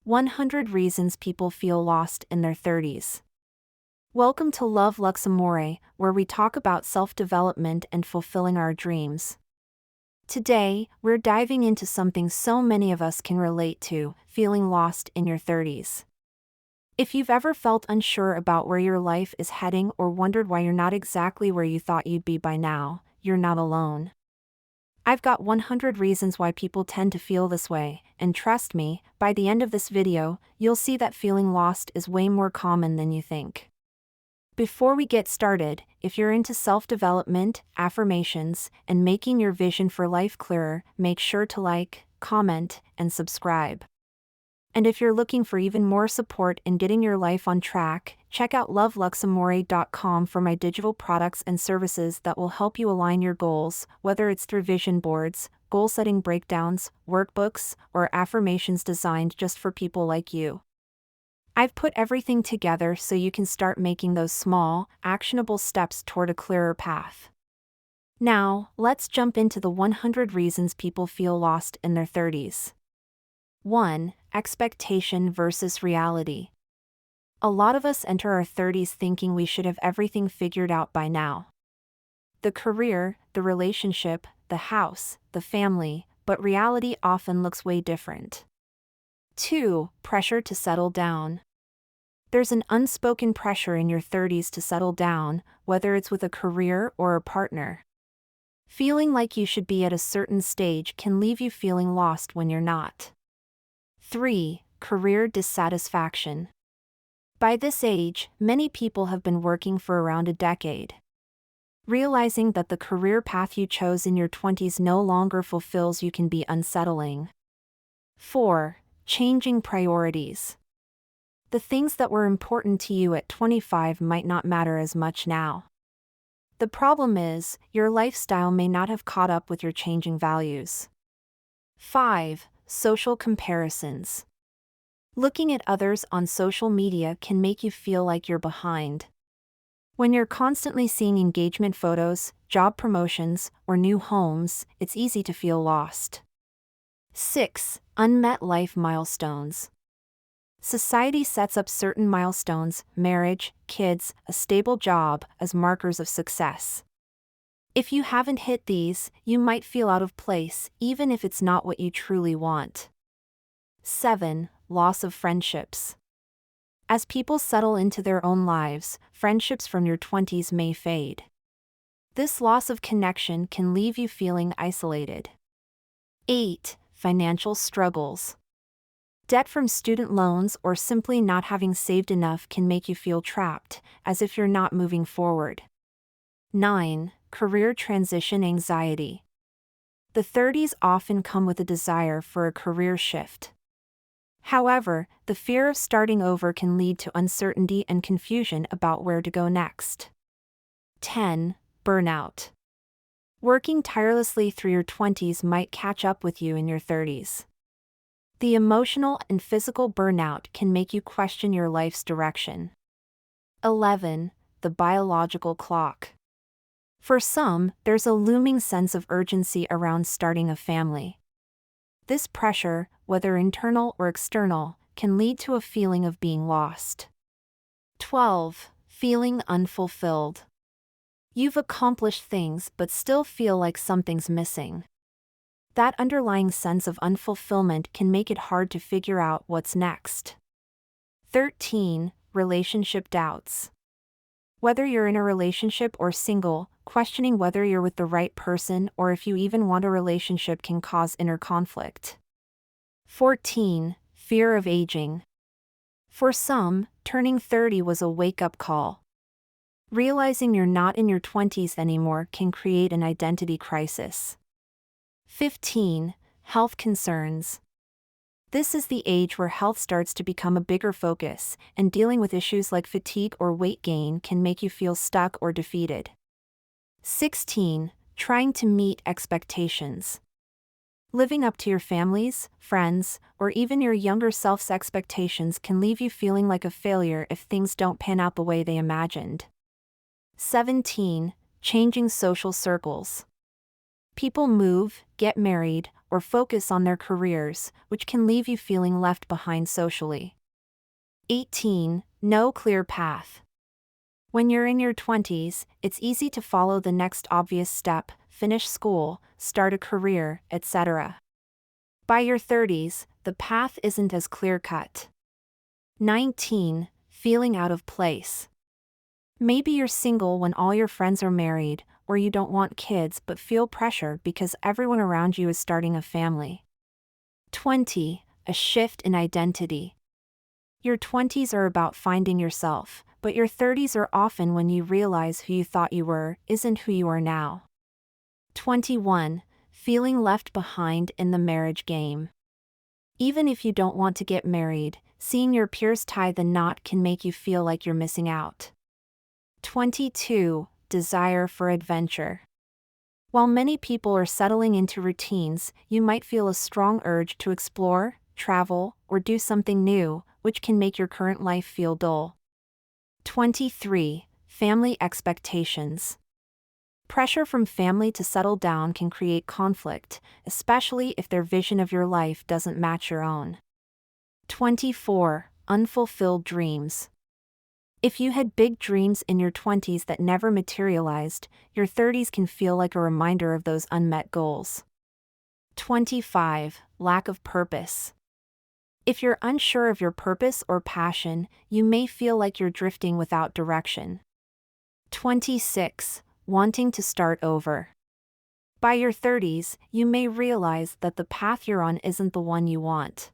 100 Reasons People Feel Lost in Their 30s. Welcome to Love Lux Amore, where we talk about self-development and fulfilling our dreams. Today, we're diving into something so many of us can relate to: feeling lost in your 30s. If you've ever felt unsure about where your life is heading or wondered why you're not exactly where you thought you'd be by now, you're not alone. I've got 100 reasons why people tend to feel this way, and trust me, by the end of this video, you'll see that feeling lost is way more common than you think. Before we get started, if you're into self-development, affirmations, and making your vision for life clearer, make sure to like, comment, and subscribe. And if you're looking for even more support in getting your life on track, check out loveluxamore.com for my digital products and services that will help you align your goals, whether it's through vision boards, goal-setting breakdowns, workbooks, or affirmations designed just for people like you. I've put everything together so you can start making those small, actionable steps toward a clearer path. Now, let's jump into the 100 reasons people feel lost in their 30s. 1. Expectation versus reality. A lot of us enter our 30s thinking we should have everything figured out by now. The career, the relationship, the house, the family, but reality often looks way different. 2. Pressure to settle down. There's an unspoken pressure in your 30s to settle down, whether it's with a career or a partner. Feeling like you should be at a certain stage can leave you feeling lost when you're not. 3. Career dissatisfaction. By this age, many people have been working for around a decade. Realizing that the career path you chose in your 20s no longer fulfills you can be unsettling. 4. Changing priorities. The things that were important to you at 25 might not matter as much now. The problem is, your lifestyle may not have caught up with your changing values. 5. Social comparisons. Looking at others on social media can make you feel like you're behind. When you're constantly seeing engagement photos, job promotions, or new homes, it's easy to feel lost. 6. Unmet life milestones. Society sets up certain milestones: marriage, kids, a stable job, as markers of success. If you haven't hit these, you might feel out of place, even if it's not what you truly want. 7. Loss of friendships. As people settle into their own lives, friendships from your 20s may fade. This loss of connection can leave you feeling isolated. 8. Financial struggles. Debt from student loans or simply not having saved enough can make you feel trapped, as if you're not moving forward. 9. Career transition anxiety. The 30s often come with a desire for a career shift. However, the fear of starting over can lead to uncertainty and confusion about where to go next. 10. Burnout. Working tirelessly through your 20s might catch up with you in your 30s. The emotional and physical burnout can make you question your life's direction. 11. The biological clock. For some, there's a looming sense of urgency around starting a family. This pressure, whether internal or external, can lead to a feeling of being lost. 12. Feeling unfulfilled. You've accomplished things but still feel like something's missing. That underlying sense of unfulfillment can make it hard to figure out what's next. 13. Relationship doubts. Whether you're in a relationship or single, questioning whether you're with the right person or if you even want a relationship can cause inner conflict. 14. Fear of aging. For some, turning 30 was a wake-up call. Realizing you're not in your 20s anymore can create an identity crisis. 15. Health concerns. This is the age where health starts to become a bigger focus, and dealing with issues like fatigue or weight gain can make you feel stuck or defeated. 16. Trying to meet expectations. Living up to your family's, friends, or even your younger self's expectations can leave you feeling like a failure if things don't pan out the way they imagined. 17. Changing social circles. People move, get married, or focus on their careers, which can leave you feeling left behind socially. 18. No clear path. When you're in your 20s, it's easy to follow the next obvious step, finish school, start a career, etc. By your 30s, the path isn't as clear-cut. 19. Feeling out of place. Maybe you're single when all your friends are married, or you don't want kids but feel pressure because everyone around you is starting a family. 20. A shift in identity. Your 20s are about finding yourself, but your 30s are often when you realize who you thought you were isn't who you are now. 21. Feeling left behind in the marriage game. Even if you don't want to get married, seeing your peers tie the knot can make you feel like you're missing out. 22. Desire for adventure. While many people are settling into routines, you might feel a strong urge to explore, travel, or do something new, which can make your current life feel dull. 23. Family expectations. Pressure from family to settle down can create conflict, especially if their vision of your life doesn't match your own. 24. Unfulfilled dreams. If you had big dreams in your 20s that never materialized, your 30s can feel like a reminder of those unmet goals. 25. Lack of purpose. If you're unsure of your purpose or passion, you may feel like you're drifting without direction. 26. Wanting to start over. By your 30s, you may realize that the path you're on isn't the one you want.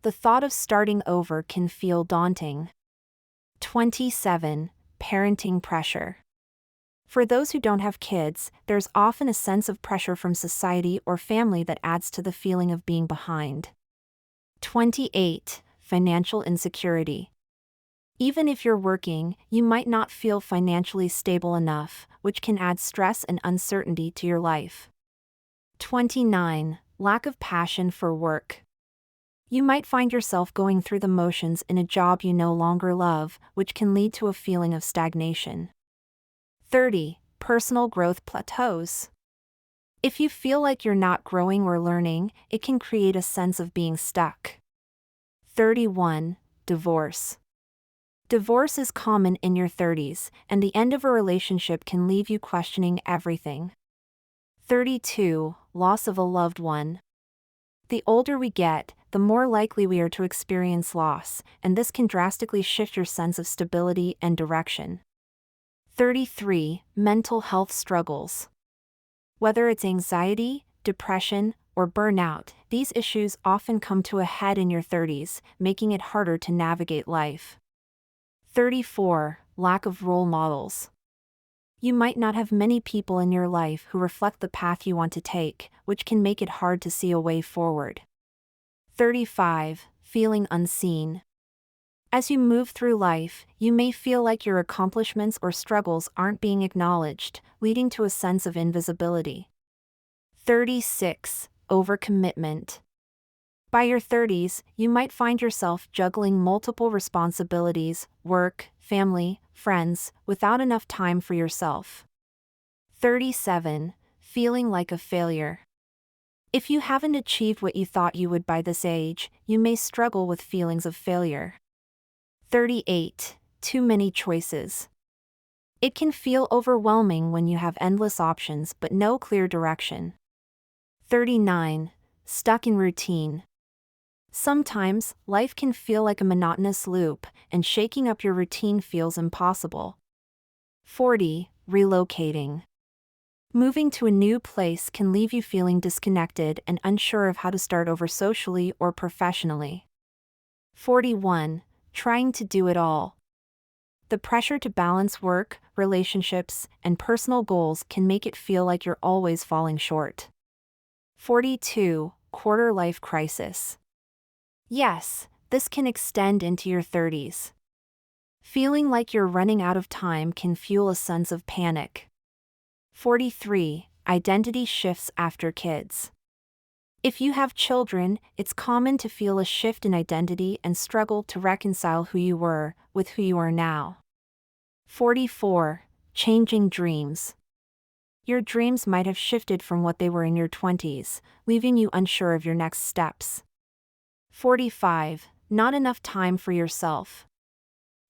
The thought of starting over can feel daunting. 27. Parenting pressure. For those who don't have kids, there's often a sense of pressure from society or family that adds to the feeling of being behind. 28. Financial insecurity. Even if you're working, you might not feel financially stable enough, which can add stress and uncertainty to your life. 29. Lack of passion for work. You might find yourself going through the motions in a job you no longer love, which can lead to a feeling of stagnation. 30. Personal growth plateaus. If you feel like you're not growing or learning, it can create a sense of being stuck. 31. Divorce. Divorce is common in your 30s, and the end of a relationship can leave you questioning everything. 32. Loss of a loved one. The older we get, the more likely we are to experience loss, and this can drastically shift your sense of stability and direction. 33. Mental health struggles. Whether it's anxiety, depression, or burnout, these issues often come to a head in your 30s, making it harder to navigate life. 34. Lack of role models. You might not have many people in your life who reflect the path you want to take, which can make it hard to see a way forward. 35. Feeling unseen. As you move through life, you may feel like your accomplishments or struggles aren't being acknowledged, leading to a sense of invisibility. 36. Overcommitment. By your 30s, you might find yourself juggling multiple responsibilities, work, family, friends, without enough time for yourself. 37. Feeling like a failure. If you haven't achieved what you thought you would by this age, you may struggle with feelings of failure. 38. Too many choices. It can feel overwhelming when you have endless options but no clear direction. 39. Stuck in routine. Sometimes, life can feel like a monotonous loop, and shaking up your routine feels impossible. 40. Relocating. Moving to a new place can leave you feeling disconnected and unsure of how to start over socially or professionally. 41. Trying to do it all. The pressure to balance work, relationships, and personal goals can make it feel like you're always falling short. 42. Quarter-life crisis. Yes, this can extend into your 30s. Feeling like you're running out of time can fuel a sense of panic. 43. Identity shifts after kids. If you have children, it's common to feel a shift in identity and struggle to reconcile who you were with who you are now. 44. Changing dreams. Your dreams might have shifted from what they were in your 20s, leaving you unsure of your next steps. 45. Not enough time for yourself.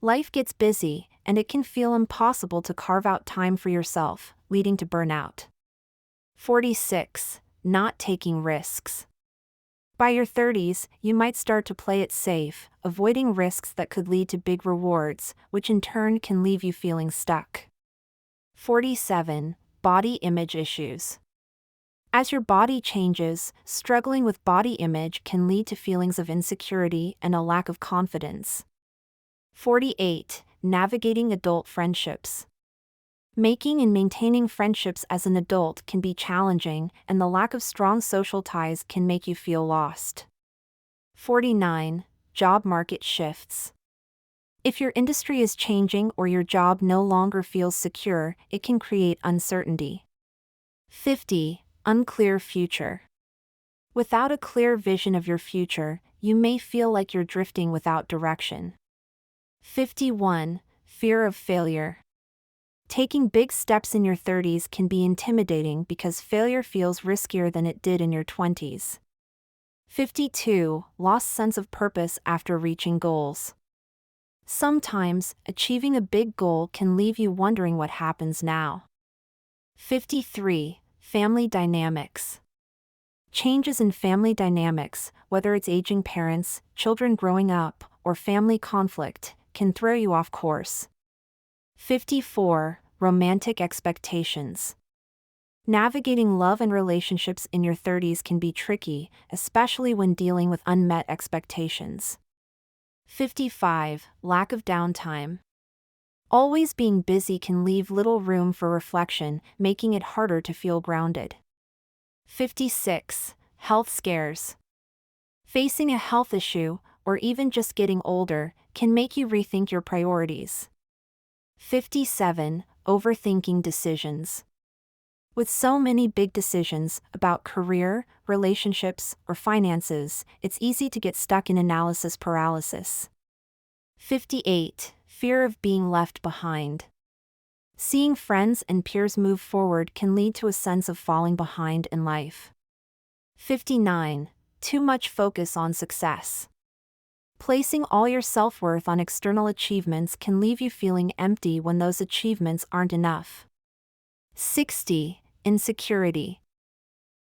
Life gets busy, and it can feel impossible to carve out time for yourself, leading to burnout. 46. Not taking risks. By your 30s, you might start to play it safe, avoiding risks that could lead to big rewards, which in turn can leave you feeling stuck. 47. Body image issues. As your body changes, struggling with body image can lead to feelings of insecurity and a lack of confidence. 48. Navigating adult friendships. Making and maintaining friendships as an adult can be challenging, and the lack of strong social ties can make you feel lost. 49. Job market shifts. If your industry is changing or your job no longer feels secure, it can create uncertainty. 50. Unclear future. Without a clear vision of your future, you may feel like you're drifting without direction. 51. Fear of failure. Taking big steps in your 30s can be intimidating because failure feels riskier than it did in your 20s. 52. Lost sense of purpose after reaching goals. Sometimes, achieving a big goal can leave you wondering what happens now. 53. Family dynamics. Changes in family dynamics, whether it's aging parents, children growing up, or family conflict, can throw you off course. 54. Romantic expectations. Navigating love and relationships in your 30s can be tricky, especially when dealing with unmet expectations. 55. Lack of downtime. Always being busy can leave little room for reflection, making it harder to feel grounded. 56. Health scares. Facing a health issue, or even just getting older, can make you rethink your priorities. 57. Overthinking decisions. With so many big decisions about career, relationships, or finances, it's easy to get stuck in analysis paralysis. 58. Fear of being left behind. Seeing friends and peers move forward can lead to a sense of falling behind in life. 59. Too much focus on success. Placing all your self-worth on external achievements can leave you feeling empty when those achievements aren't enough. 60. Insecurity.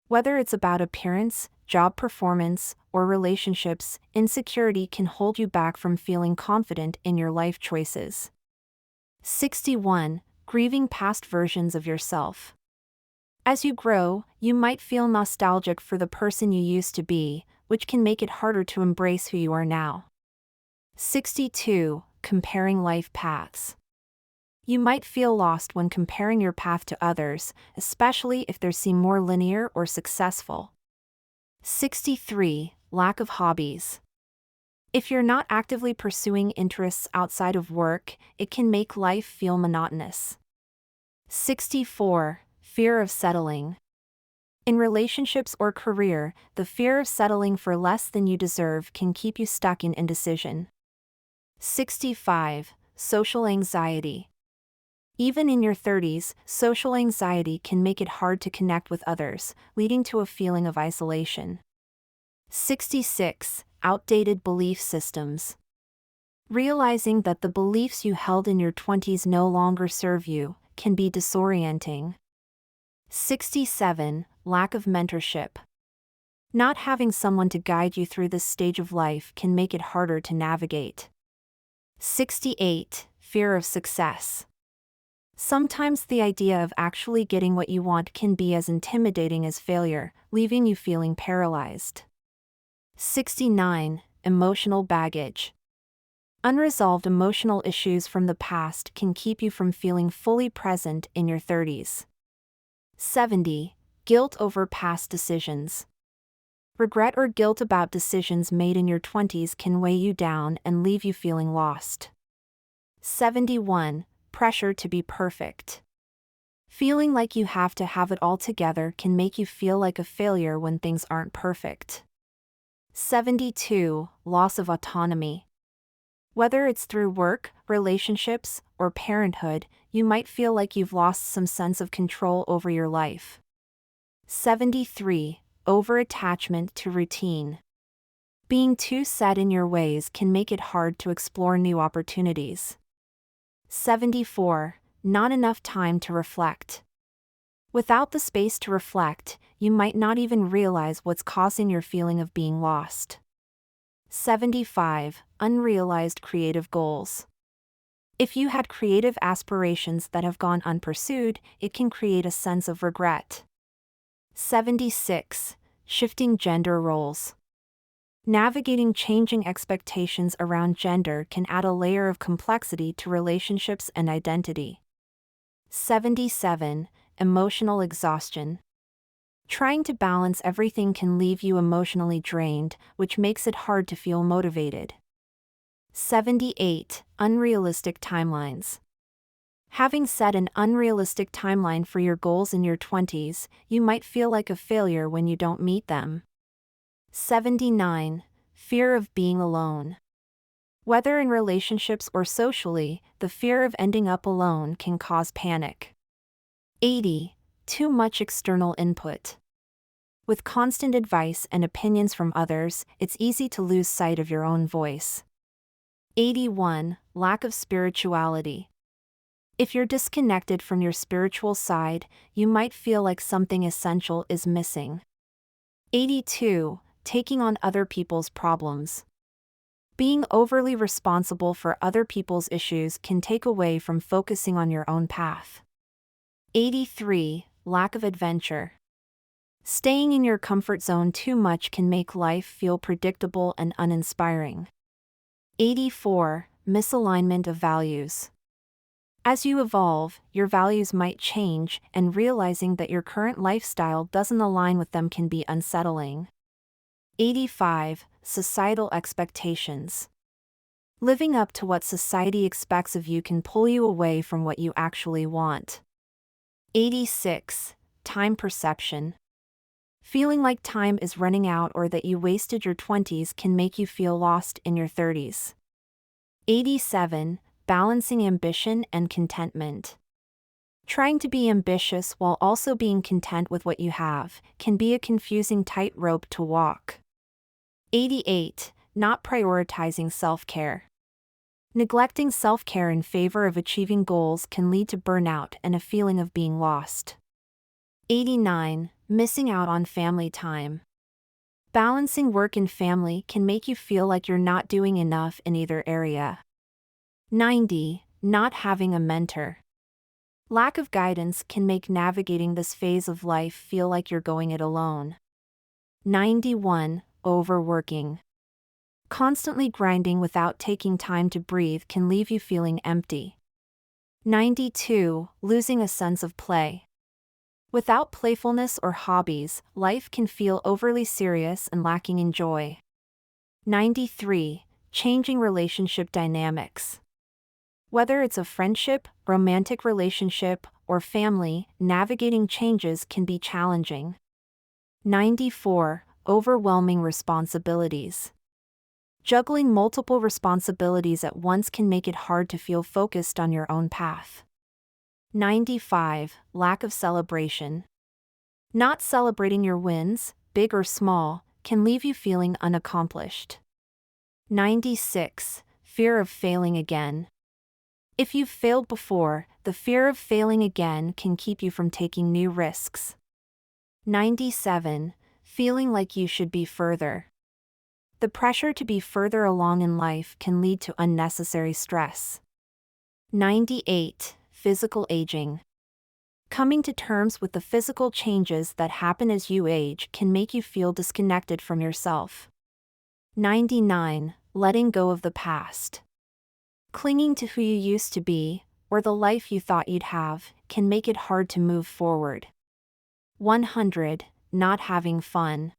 Whether it's about appearance, job performance, or relationships, insecurity can hold you back from feeling confident in your life choices. 61. Grieving past versions of yourself. As you grow, you might feel nostalgic for the person you used to be, which can make it harder to embrace who you are now. 62. Comparing life paths. You might feel lost when comparing your path to others, especially if they seem more linear or successful. 63. Lack of hobbies. If you're not actively pursuing interests outside of work, it can make life feel monotonous. 64. Fear of settling. In relationships or career, the fear of settling for less than you deserve can keep you stuck in indecision. 65. Social anxiety. Even in your 30s, social anxiety can make it hard to connect with others, leading to a feeling of isolation. 66. Outdated belief systems. Realizing that the beliefs you held in your 20s no longer serve you can be disorienting. 67. Lack of mentorship. Not having someone to guide you through this stage of life can make it harder to navigate. 68. Fear of success. Sometimes the idea of actually getting what you want can be as intimidating as failure, leaving you feeling paralyzed. 69. Emotional baggage. Unresolved emotional issues from the past can keep you from feeling fully present in your 30s. 70. Guilt over past decisions. Regret or guilt about decisions made in your 20s can weigh you down and leave you feeling lost. 71. Pressure to be perfect. Feeling like you have to have it all together can make you feel like a failure when things aren't perfect. 72. Loss of autonomy. Whether it's through work, relationships, or parenthood, you might feel like you've lost some sense of control over your life. 73. Over-attachment to routine. Being too set in your ways can make it hard to explore new opportunities. 74. Not enough time to reflect. Without the space to reflect, you might not even realize what's causing your feeling of being lost. 75. Unrealized creative goals. If you had creative aspirations that have gone unpursued, it can create a sense of regret. 76. Shifting gender roles. Navigating changing expectations around gender can add a layer of complexity to relationships and identity. 77. Emotional exhaustion. Trying to balance everything can leave you emotionally drained, which makes it hard to feel motivated. 78. Unrealistic timelines. Having set an unrealistic timeline for your goals in your 20s, you might feel like a failure when you don't meet them. 79. Fear of being alone. Whether in relationships or socially, the fear of ending up alone can cause panic. 80. Too much external input. With constant advice and opinions from others, it's easy to lose sight of your own voice. 81. Lack of spirituality. If you're disconnected from your spiritual side, you might feel like something essential is missing. 82. Taking on other people's problems. Being overly responsible for other people's issues can take away from focusing on your own path. 83. Lack of adventure. Staying in your comfort zone too much can make life feel predictable and uninspiring. 84. Misalignment of values. As you evolve, your values might change, and realizing that your current lifestyle doesn't align with them can be unsettling. 85. Societal expectations. Living up to what society expects of you can pull you away from what you actually want. 86. Time perception. Feeling like time is running out or that you wasted your 20s can make you feel lost in your 30s. 87. Balancing ambition and contentment. Trying to be ambitious while also being content with what you have can be a confusing tightrope to walk. 88. Not prioritizing self-care. Neglecting self-care in favor of achieving goals can lead to burnout and a feeling of being lost. 89. Missing out on family time. Balancing work and family can make you feel like you're not doing enough in either area. 90. Not having a mentor. Lack of guidance can make navigating this phase of life feel like you're going it alone. 91. Overworking. Constantly grinding without taking time to breathe can leave you feeling empty. 92. Losing a sense of play. Without playfulness or hobbies, life can feel overly serious and lacking in joy. 93. Changing relationship dynamics. Whether it's a friendship, romantic relationship, or family, navigating changes can be challenging. 94. Overwhelming responsibilities. Juggling multiple responsibilities at once can make it hard to feel focused on your own path. 95. Lack of celebration. Not celebrating your wins, big or small, can leave you feeling unaccomplished. 96. Fear of failing again. If you've failed before, the fear of failing again can keep you from taking new risks. 97. Feeling like you should be further. The pressure to be further along in life can lead to unnecessary stress. 98. Physical aging. Coming to terms with the physical changes that happen as you age can make you feel disconnected from yourself. 99. Letting go of the past. Clinging to who you used to be, or the life you thought you'd have, can make it hard to move forward. 100. Not having fun.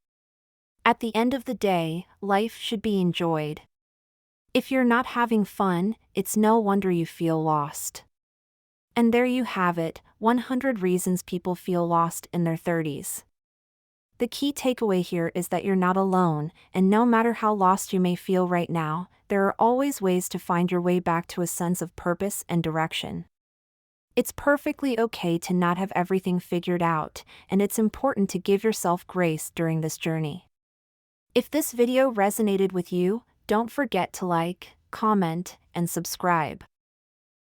At the end of the day, life should be enjoyed. If you're not having fun, it's no wonder you feel lost. And there you have it, 100 reasons people feel lost in their 30s. The key takeaway here is that you're not alone, and no matter how lost you may feel right now, there are always ways to find your way back to a sense of purpose and direction. It's perfectly okay to not have everything figured out, and it's important to give yourself grace during this journey. If this video resonated with you, don't forget to like, comment, and subscribe.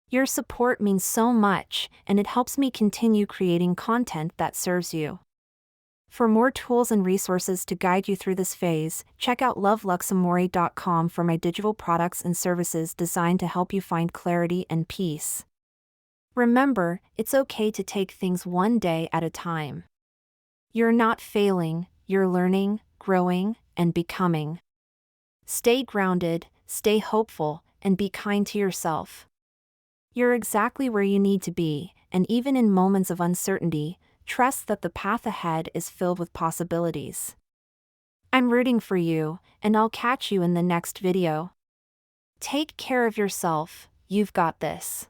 Your support means so much, and it helps me continue creating content that serves you. For more tools and resources to guide you through this phase, check out loveluxamore.com for my digital products and services designed to help you find clarity and peace. Remember, it's okay to take things one day at a time. You're not failing, you're learning, growing, and becoming. Stay grounded, stay hopeful, and be kind to yourself. You're exactly where you need to be, and even in moments of uncertainty, trust that the path ahead is filled with possibilities. I'm rooting for you, and I'll catch you in the next video. Take care of yourself, you've got this.